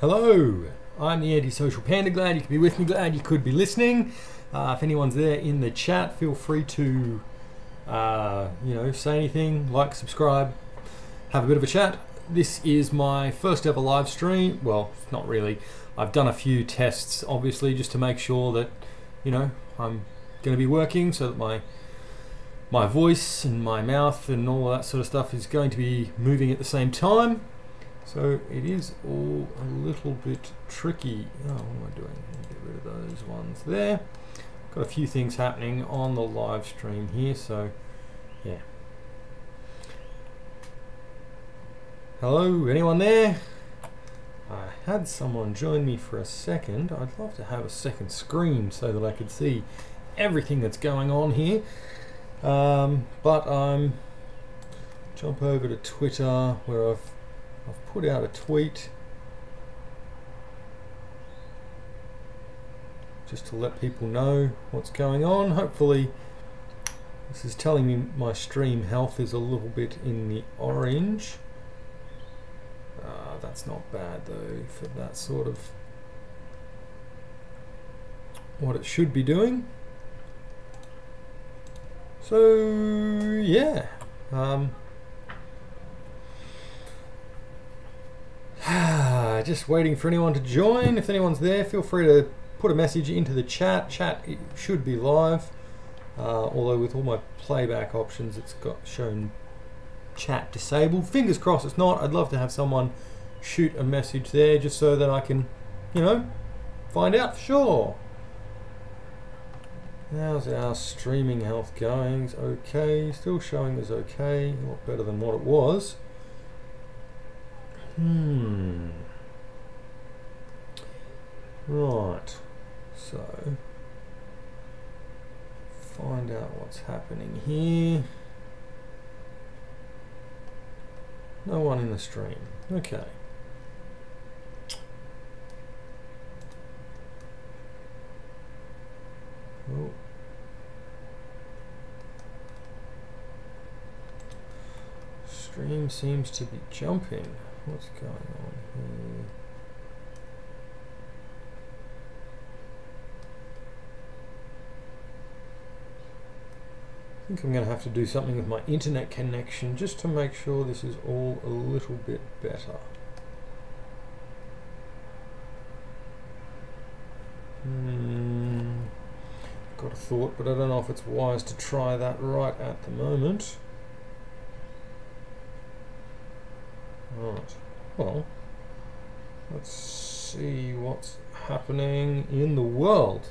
Hello, I'm the Antisocial Panda. Glad you could be with me, glad you could be listening. If anyone's there in the chat, feel free to say anything, like, subscribe, have a bit of a chat. This is my first ever live stream. Well, not really. I've done a few tests, obviously, just to make sure that, I'm going to be working so that my voice and my mouth and all that sort of stuff is going to be moving at the same time. So it is all a little bit tricky. Oh, what am I doing? Let me get rid of those ones there. Got a few things happening on the live stream here, so yeah. Hello, anyone there? I had someone join me for a second. I'd love to have a second screen so that I could see everything that's going on here. But I'm jump over to Twitter where I've put out a tweet just to let people know what's going on. Hopefully this is telling me my stream health is a little bit in the orange. That's not bad though for that sort of what it should be doing. So yeah, just waiting for anyone to join. If anyone's there, feel free to put a message into the chat. Chat should be live, although with all my playback options it's got shown chat disabled. Fingers crossed it's not. I'd love to have someone shoot a message there just so that I can, find out for sure. How's our streaming health going? It's okay, still showing as okay, a lot better than what it was. Right, so find out what's happening here. No one in the stream. Okay. Oh. Stream seems to be jumping. What's going on here? I think I'm going to have to do something with my internet connection just to make sure this is all a little bit better. Got a thought, but I don't know if it's wise to try that right at the moment. Right, well, let's see what's happening in the world.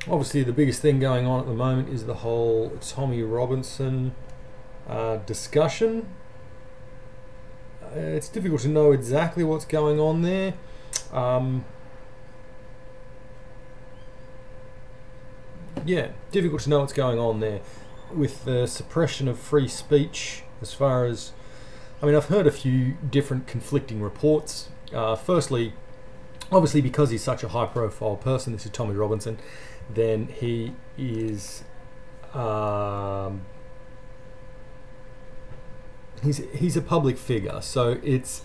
Obviously the biggest thing going on at the moment is the whole Tommy Robinson discussion. It's difficult to know exactly what's going on there. Yeah, difficult to know what's going on there with the suppression of free speech. As far as, I've heard a few different conflicting reports. Firstly, obviously because he's such a high profile person, this is Tommy Robinson, then he is he's a public figure, so it's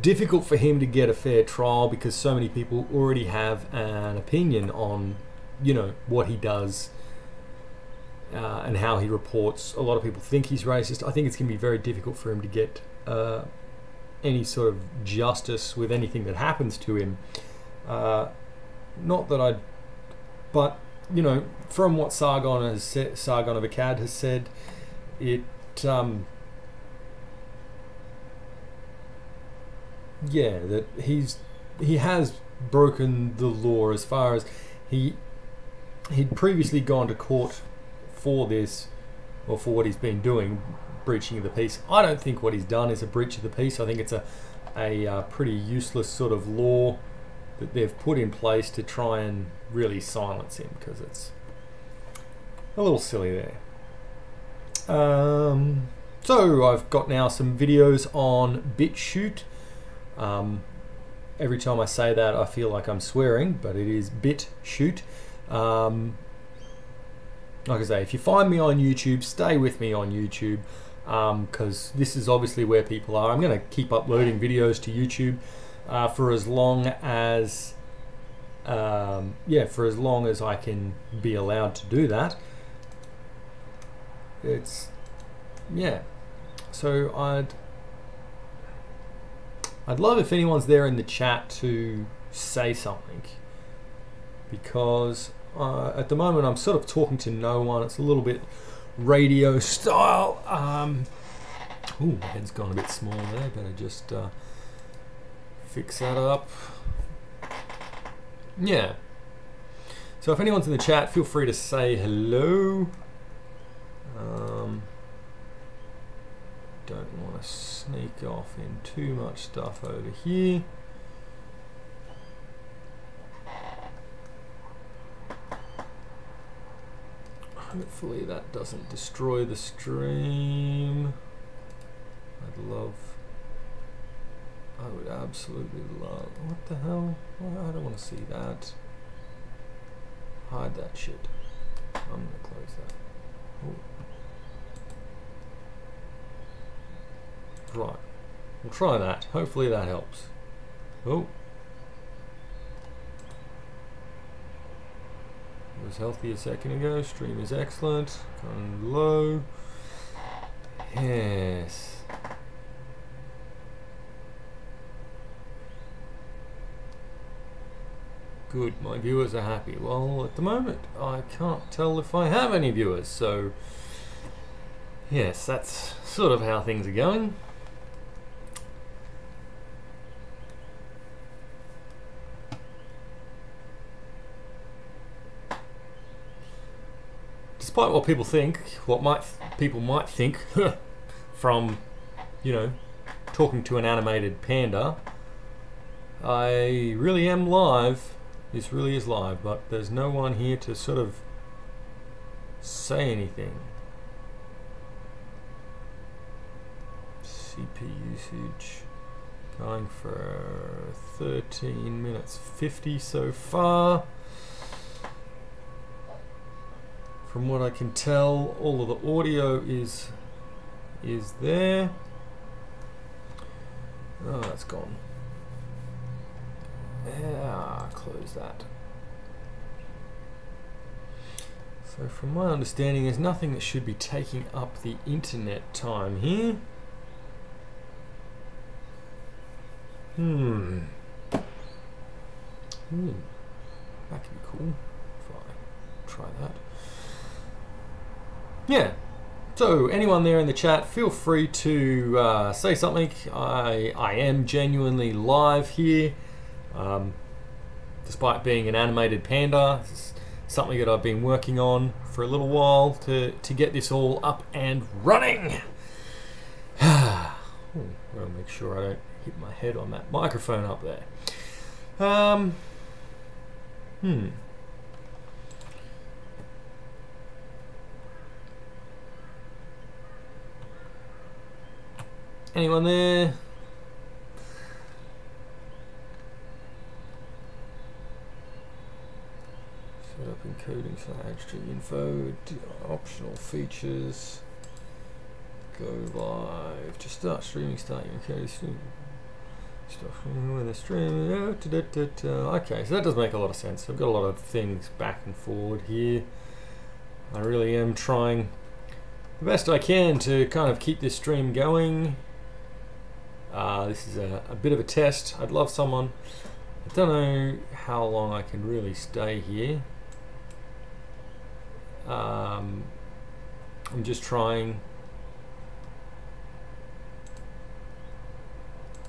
difficult for him to get a fair trial because so many people already have an opinion on what he does and how he reports. A lot of people think he's racist. I think it's going to be very difficult for him to get any sort of justice with anything that happens to him. Not that but from what Sargon has said, Sargon of Akkad has said, that he has broken the law as far as he'd previously gone to court for this, or for what he's been doing, breaching of the peace. I don't think what he's done is a breach of the peace. I think it's a pretty useless sort of law that they've put in place to try and really silence him, because it's a little silly there. So I've got now some videos on BitChute. Every time I say that I feel like I'm swearing, but it is BitChute. Like I say, if you find me on YouTube, stay with me on YouTube. because this is obviously where people are. I'm going to keep uploading videos to YouTube for as long as for as long as I can be allowed to do that. So I'd love if anyone's there in the chat to say something, because at the moment I'm sort of talking to no one. It's a little bit radio style. Ooh, my head's gone a bit small there. Better just fix that up. Yeah. So if anyone's in the chat, feel free to say hello. Don't want to sneak off in too much stuff over here. Hopefully that doesn't destroy the stream. I would absolutely love, what the hell? I don't want to see that. Hide that shit. I'm going to close that. Ooh. Right, we'll try that. Hopefully that helps. Oh. It was healthy a second ago. Stream is excellent. Going low. Yes. Good, my viewers are happy. Well, at the moment, I can't tell if I have any viewers, so yes, that's sort of how things are going. Despite what people think, people might think from, you know, talking to an animated panda, I really am live. This really is live, but there's no one here to sort of say anything. CP usage going for 13 minutes 50 so far. From what I can tell, all of the audio is there. Oh, that's gone. Yeah, close that. So from my understanding, there's nothing that should be taking up the internet time here. That could be cool if I try that. Yeah, so anyone there in the chat, feel free to say something. I am genuinely live here, despite being an animated panda. This is something that I've been working on for a little while to get this all up and running. I'll make sure I don't hit my head on that microphone up there. Anyone there? Set up encoding /string info, optional features, go live, just start streaming, start your encoding stream. Stuff with a stream. Okay, so that does make a lot of sense. I've got a lot of things back and forward here. I really am trying the best I can to kind of keep this stream going. This is a bit of a test. I'd love someone. I don't know how long I can really stay here. I'm just trying.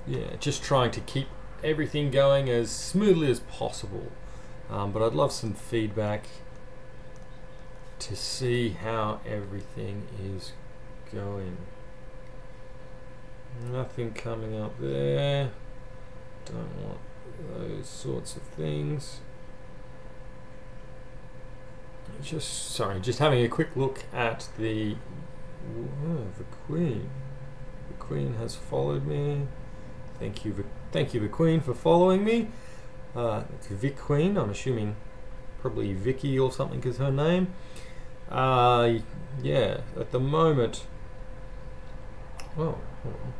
Yeah, just trying to keep everything going as smoothly as possible. But I'd love some feedback to see how everything is going. Nothing coming up there. Don't want those sorts of things. Just having a quick look at the Queen. The Queen has followed me. Thank you, the Queen, for following me. It's Vic Queen. I'm assuming probably Vicky or something is her name. Yeah, at the moment Oh, hold on.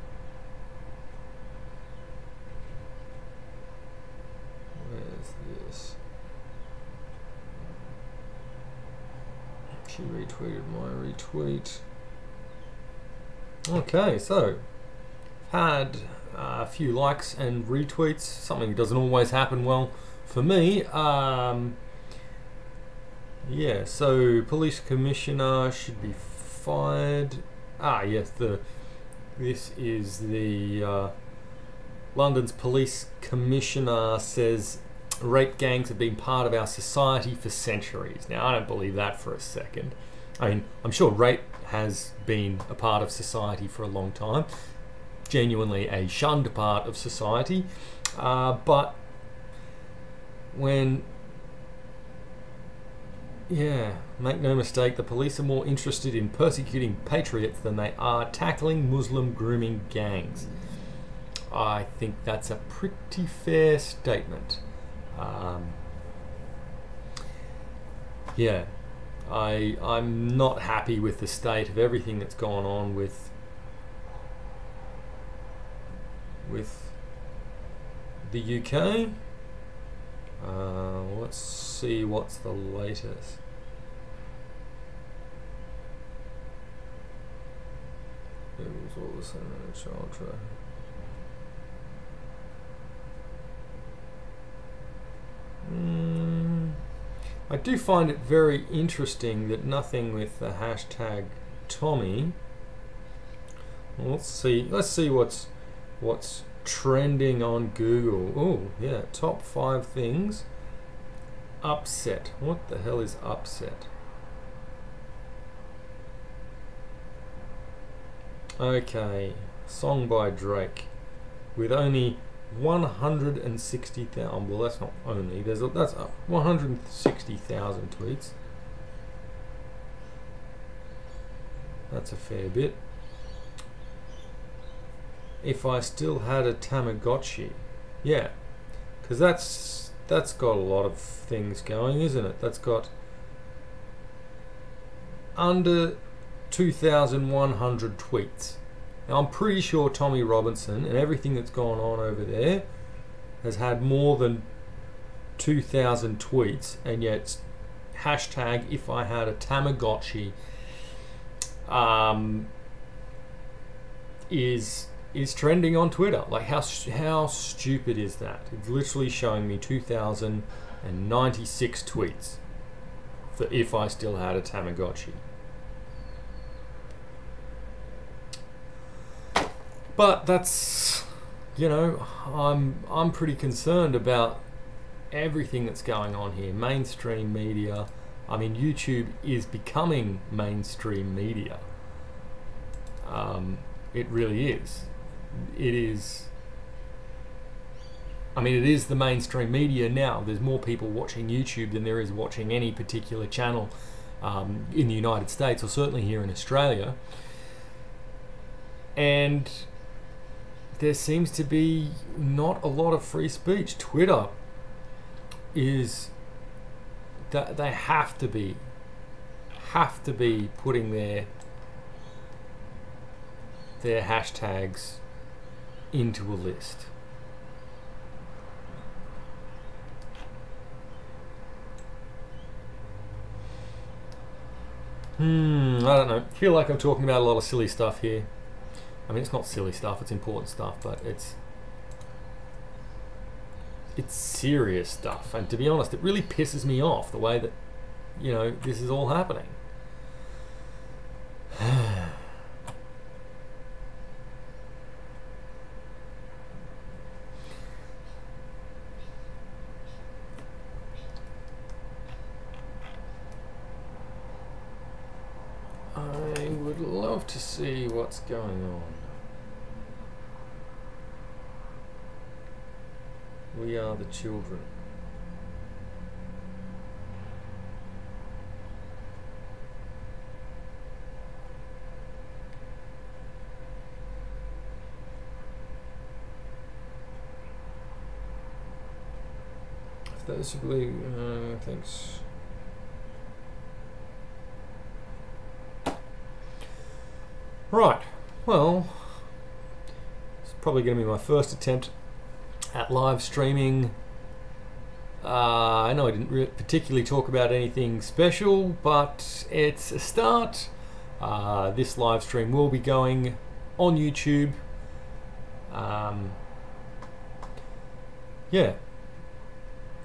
Where's this? She retweeted my retweet. Okay, so had a few likes and retweets, something that doesn't always happen well for me. Yeah, so police commissioner should be fired. Yes, this is the London's police commissioner says rape gangs have been part of our society for centuries. Now, I don't believe that for a second. I mean, I'm sure rape has been a part of society for a long time, genuinely a shunned part of society, but when, make no mistake, the police are more interested in persecuting patriots than they are tackling Muslim grooming gangs. I think that's a pretty fair statement. I'm not happy with the state of everything that's gone on with the UK. Let's see what's the latest. It was all the same child try. I do find it very interesting that nothing with the hashtag Tommy. Well, let's see what's trending on Google. Oh yeah, top 5 things. Upset. What the hell is upset? Okay, song by Drake with only 160,000. Well, that's not only. That's 160,000 tweets. That's a fair bit. If I still had a Tamagotchi, yeah, because that's got a lot of things going, isn't it? That's got under 2,100 tweets. Now, I'm pretty sure Tommy Robinson and everything that's gone on over there has had more than 2,000 tweets, and yet hashtag if I had a Tamagotchi is trending on Twitter. Like, how stupid is that? It's literally showing me 2,096 tweets for if I still had a Tamagotchi. But that's, I'm pretty concerned about everything that's going on here. Mainstream media. I mean, YouTube is becoming mainstream media. It really is. It is. I mean, it is the mainstream media now. There's more people watching YouTube than there is watching any particular channel in the United States, or certainly here in Australia. And there seems to be not a lot of free speech. Twitter is that they have to be putting their hashtags into a list. I don't know. I feel like I'm talking about a lot of silly stuff here. I mean, it's not silly stuff, it's important stuff, but it's serious stuff. And to be honest, it really pisses me off the way that, this is all happening. I would love to see what's going on. We are the children. If those who believe, thanks. Right, well, Probably going to be my first attempt at live streaming. I know I didn't particularly talk about anything special, but it's a start. This live stream will be going on YouTube. Yeah,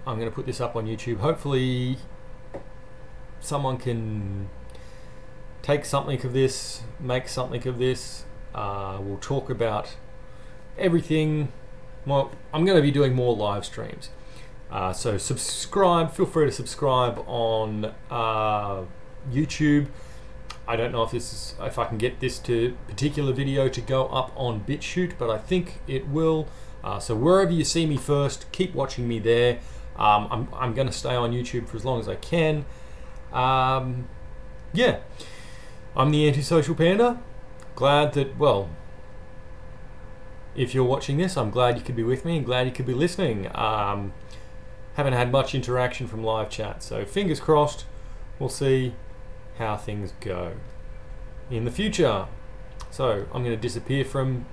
I'm going to put this up on YouTube. Hopefully someone can take something of this, make something of this. We'll talk about everything. Well, I'm going to be doing more live streams. So subscribe, feel free to subscribe on YouTube. I don't know if I can get this particular video to go up on BitChute, but I think it will. So wherever you see me first, keep watching me there. I'm going to stay on YouTube for as long as I can. Yeah, I'm the Antisocial Panda. Glad that, well, if you're watching this, I'm glad you could be with me and glad you could be listening. Haven't had much interaction from live chat, so fingers crossed. We'll see how things go in the future. So I'm going to disappear from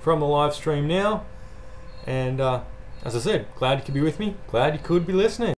the live stream now, and as I said, glad you could be with me, glad you could be listening.